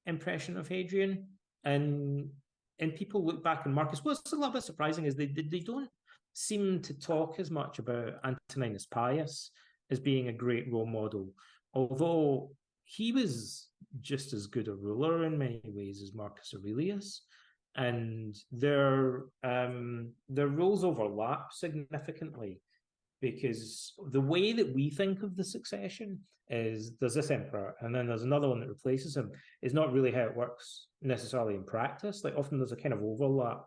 impression of Hadrian, and people look back on Marcus. What's a little bit surprising is they don't seem to talk as much about Antoninus Pius as being a great role model, although he was just as good a ruler in many ways as Marcus Aurelius, and their roles overlap significantly, because the way that we think of the succession is there's this emperor and then there's another one that replaces him is not really how it works necessarily in practice. Often there's a kind of overlap.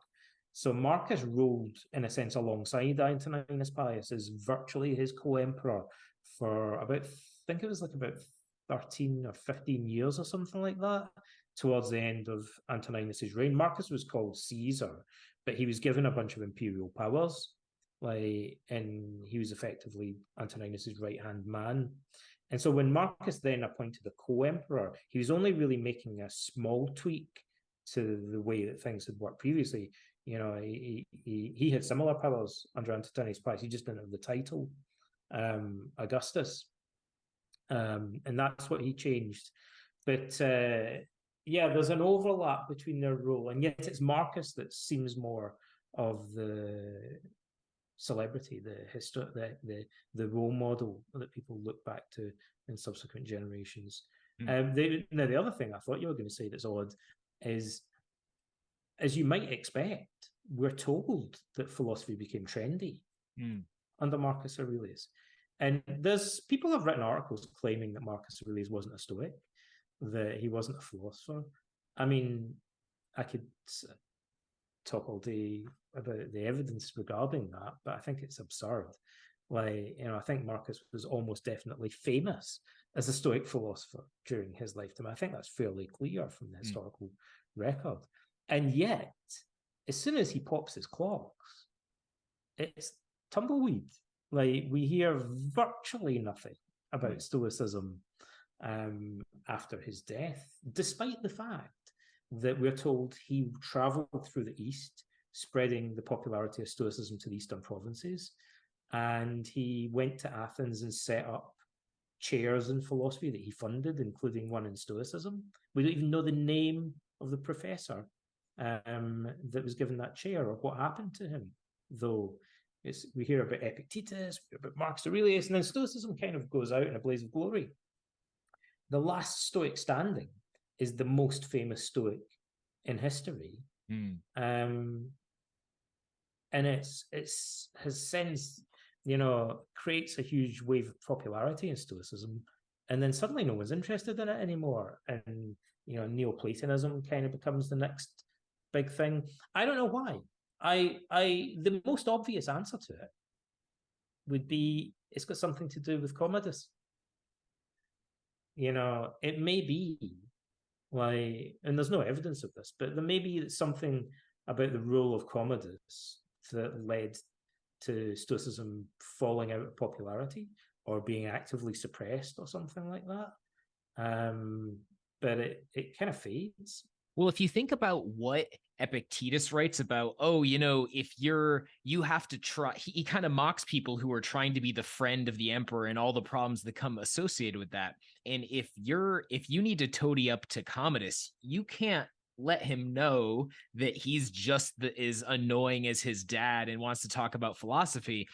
So Marcus ruled, in a sense, alongside Antoninus Pius as virtually his co-emperor for about 13 or 15 years or something like that, towards the end of Antoninus's reign. Marcus was called Caesar, but he was given a bunch of imperial powers, and he was effectively Antoninus's right-hand man. And so when Marcus then appointed a co-emperor, he was only really making a small tweak to the way that things had worked previously. He had similar powers under Antoninus Pius. He just didn't have the title, Augustus. And that's what he changed. But there's an overlap between their role, and yet it's Marcus that seems more of the celebrity, the role model that people look back to in subsequent generations. The other thing I thought you were going to say that's odd is, as you might expect, we're told that philosophy became trendy under Marcus Aurelius. And people have written articles claiming that Marcus Aurelius wasn't a Stoic. that he wasn't a philosopher. I mean, I could talk all day about the evidence regarding that, but I think it's absurd. Like, I think Marcus was almost definitely famous as a Stoic philosopher during his lifetime. I think that's fairly clear from the historical record. And yet, as soon as he pops his clogs, it's tumbleweed. Like, we hear virtually nothing about Stoicism after his death, despite the fact that we're told he traveled through the East, spreading the popularity of Stoicism to the Eastern provinces. And he went to Athens and set up chairs in philosophy that he funded, including one in Stoicism. We don't even know the name of the professor that was given that chair or what happened to him, though we hear about Epictetus, we hear about Marcus Aurelius, and then Stoicism kind of goes out in a blaze of glory. The last Stoic standing is the most famous Stoic in history. And it's has since, creates a huge wave of popularity in Stoicism, and then suddenly no one's interested in it anymore. And, Neoplatonism kind of becomes the next big thing. I don't know why. The most obvious answer to it would be it's got something to do with Commodus. It may be like, and there's no evidence of this, but there may be something about the rule of Commodus that led to Stoicism falling out of popularity or being actively suppressed or something like that. But it kind of fades. Well, if you think about what Epictetus writes about, if you have to try, he kind of mocks people who are trying to be the friend of the emperor and all the problems that come associated with that. And if you need to toady up to Commodus, you can't let him know that he's just as annoying as his dad and wants to talk about philosophy.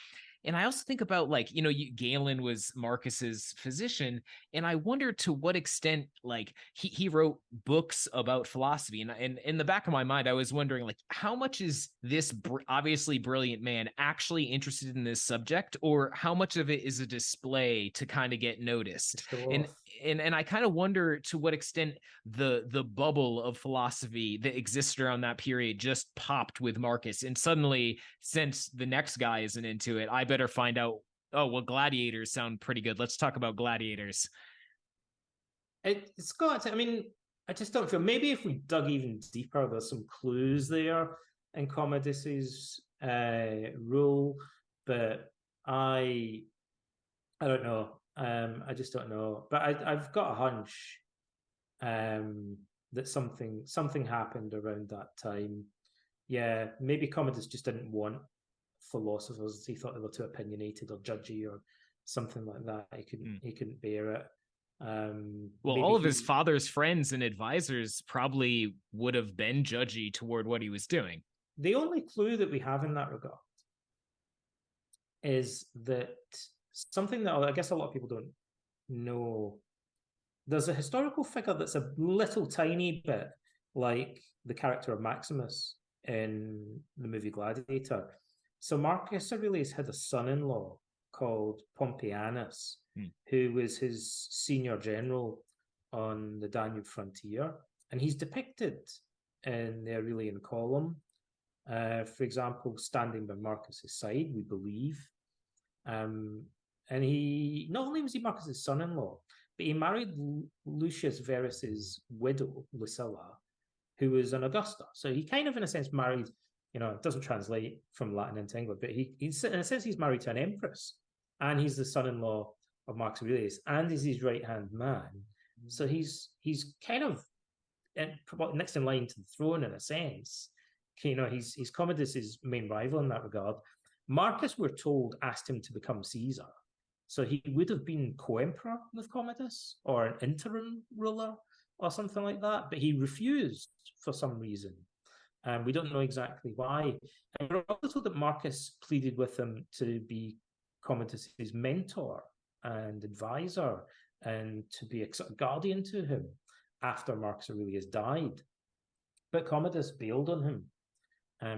And I also think about, like, Galen was Marcus's physician, and I wonder to what extent, like, he wrote books about philosophy. And in the back of my mind, I was wondering, like, how much is this obviously brilliant man actually interested in this subject, or how much of it is a display to kind of get noticed? And I kind of wonder to what extent the bubble of philosophy that existed around that period just popped with Marcus, and suddenly, since the next guy isn't into it, I better find out. Oh, well, gladiators sound pretty good. Let's talk about gladiators. It's got. I mean, I just don't feel. Maybe if we dug even deeper, there's some clues there in Commodus's rule, but I don't know. I just don't know. But I've got a hunch that something happened around that time. Yeah, maybe Commodus just didn't want philosophers. He thought they were too opinionated or judgy or something like that. He couldn't bear it. Well, all of his father's friends and advisors probably would have been judgy toward what he was doing. The only clue that we have in that regard is that something that I guess a lot of people don't know. There's a historical figure that's a little tiny bit like the character of Maximus in the movie Gladiator. So Marcus Aurelius had a son-in-law called Pompeianus, who was his senior general on the Danube frontier, and he's depicted in the Aurelian column. For example, standing by Marcus's side, we believe. And he not only was he Marcus's son-in-law, but he married Lucius Verus's widow, Lucilla, who was an Augusta. So he kind of, in a sense, married, it doesn't translate from Latin into English, but he's in a sense, he's married to an empress, and he's the son-in-law of Marcus Aurelius, and is his right-hand man. So he's kind of next in line to the throne, in a sense. He's Commodus's main rival in that regard. Marcus, we're told, asked him to become Caesar. So he would have been co-emperor with Commodus or an interim ruler or something like that, but he refused for some reason. We don't know exactly why. And we're also told that Marcus pleaded with him to be Commodus's mentor and advisor and to be a sort of guardian to him after Marcus Aurelius died. But Commodus bailed on him.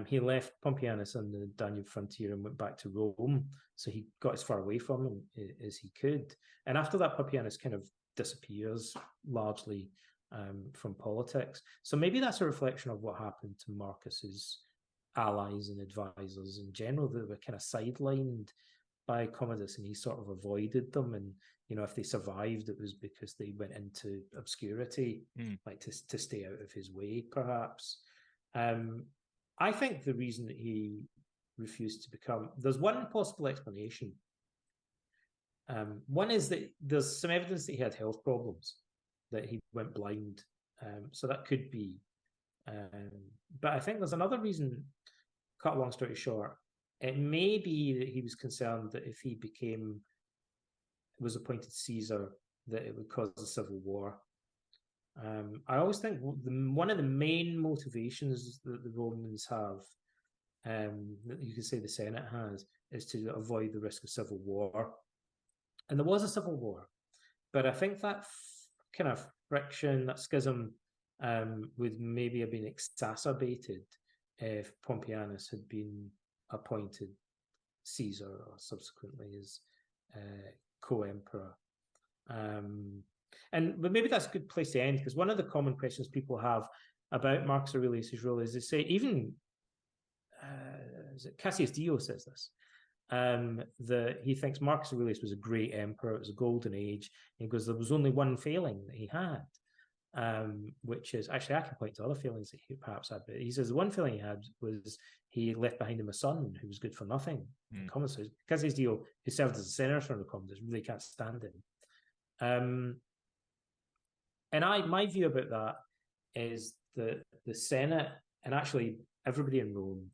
He left Pompeianus on the Danube frontier and went back to Rome. So he got as far away from him as he could. And after that, Pompeianus kind of disappears largely from politics. So maybe that's a reflection of what happened to Marcus's allies and advisors in general. They were kind of sidelined by Commodus, and he sort of avoided them. And if they survived, it was because they went into obscurity, like to stay out of his way, perhaps. I think the reason that he refused to become, there's one possible explanation. One is that there's some evidence that he had health problems, that he went blind. So that could be. But I think there's another reason, cut a long story short. It may be that he was concerned that if he was appointed Caesar, that it would cause a civil war. I always think one of the main motivations that the Romans have, that you could say the Senate has, is to avoid the risk of civil war. And there was a civil war, but I think that kind of friction, that schism, would maybe have been exacerbated if Pompeianus had been appointed Caesar or subsequently as co-emperor. But maybe that's a good place to end, because one of the common questions people have about Marcus Aurelius' role is they say, even Cassius Dio says this, that he thinks Marcus Aurelius was a great emperor. It was a golden age. And he goes, there was only one failing that he had, which is, actually, I can point to other failings that he perhaps had, but he says the one failing he had was he left behind him a son who was good for nothing. Commodus, Cassius Dio, who served as a senator under Commodus, really can't stand him. And my view about that is that the Senate, and actually everybody in Rome,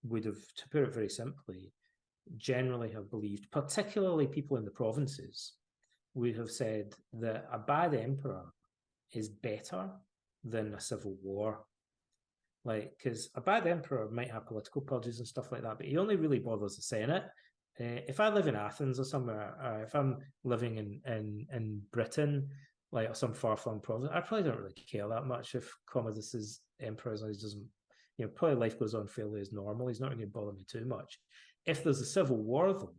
would have, to put it very simply, generally have believed, particularly people in the provinces, would have said that a bad emperor is better than a civil war. Like, because a bad emperor might have political purges and stuff like that, but he only really bothers the Senate. If I live in Athens or somewhere, or if I'm living in Britain, like some far-flung province, I probably don't really care that much if Commodus is emperor, as long as he doesn't, probably life goes on fairly as normal. He's not going to bother me too much. If there's a civil war, though,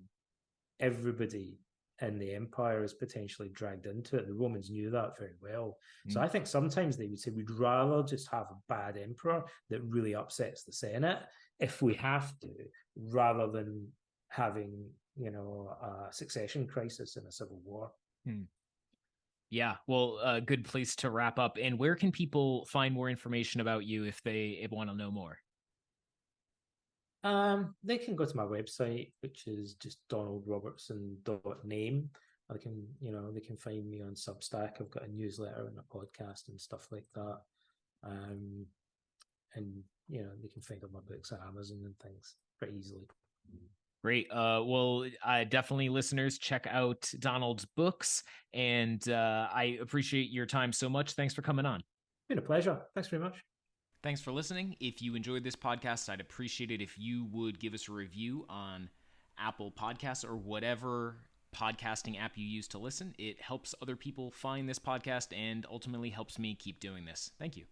everybody in the empire is potentially dragged into it. The Romans knew that very well. So I think sometimes they would say, we'd rather just have a bad emperor that really upsets the Senate if we have to, rather than having, a succession crisis in a civil war. Yeah, well, good place to wrap up. And where can people find more information about you if they want to know more? They can go to my website, which is just donaldrobertson.name. They can find me on Substack. I've got a newsletter and a podcast and stuff like that. And they can find all my books on Amazon and things pretty easily. Great. Well, definitely, listeners, check out Donald's books, and I appreciate your time so much. Thanks for coming on. It's been a pleasure. Thanks very much. Thanks for listening. If you enjoyed this podcast, I'd appreciate it if you would give us a review on Apple Podcasts or whatever podcasting app you use to listen. It helps other people find this podcast and ultimately helps me keep doing this. Thank you.